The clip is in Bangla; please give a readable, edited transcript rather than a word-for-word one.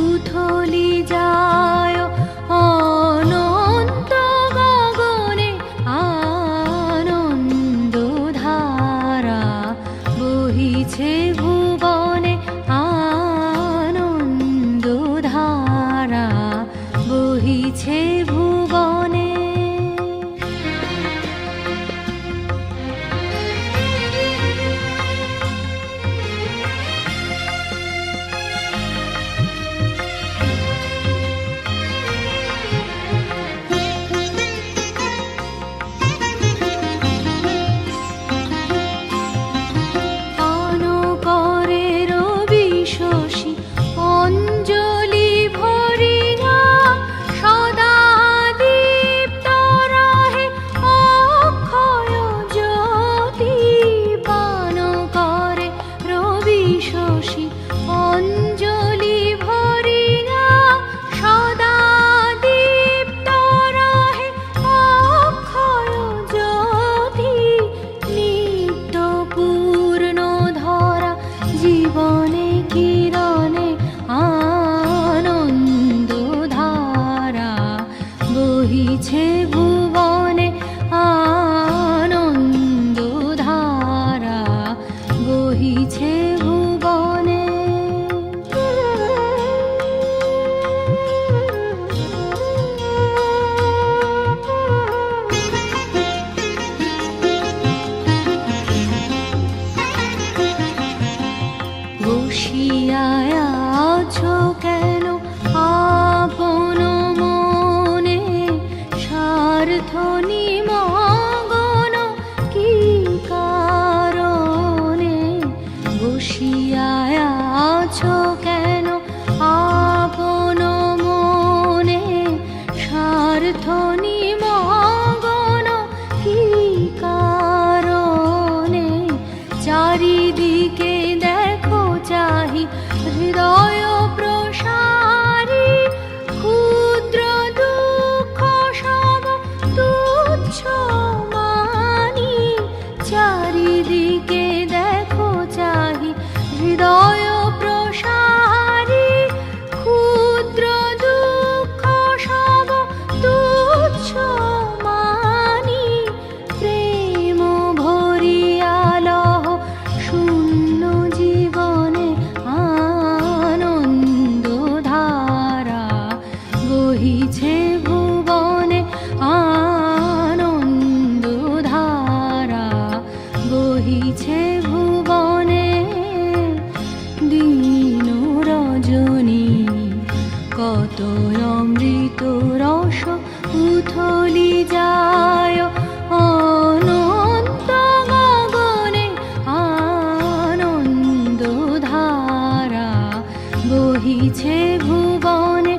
উথলি যায় অনন্ত গগনে, আনন্দ ধারা বহিছে ভুবনে, আনন্দ ধারা বহিছে ভুবনে। অঞ্জলি ভরিয়া সদা দীপ্ত রহে অক্ষয় জ্যোতি, পান করে রবি শশী অঞ্জলি ভরিয়া সদা দীপ্ত রহে অক্ষয় জ্যোতি, নিত্য পূর্ণ ধরা জীবনে কিরণে, আনন্দ ধারা বহিছে ভুবনে, আনন্দ ধারা বহিছে ভুবনে। বসিয়া আছো কেন আপন মনে, স্বার্থ নিমগ্ন কি কারণে? বসিয়া আছো কেন আপন মনে, স্বার্থ নিমগ্ন কি কারণে? চারিদিকে দেখো চাহি হৃদয় প্রসারী, ক্ষুদ্র দুঃখ সব তুচ্ছ মানি। চারিদিকে দেখো চাহি হৃদয় প্রসারী, ক্ষুদ্র দুঃখ সব তুচ্ছ মানি। প্রেম ভরিয়া লহ শূন্য জীবনে, আনন্দ ধারা বহিছে ভুবনে, আনন্দ ধারা বহিছে ভুবনে। দিন রজনী কত অমৃত রস উথলি যায় অনন্ত গগনে, আনন্দ ধারা বহিছে ভুবনে।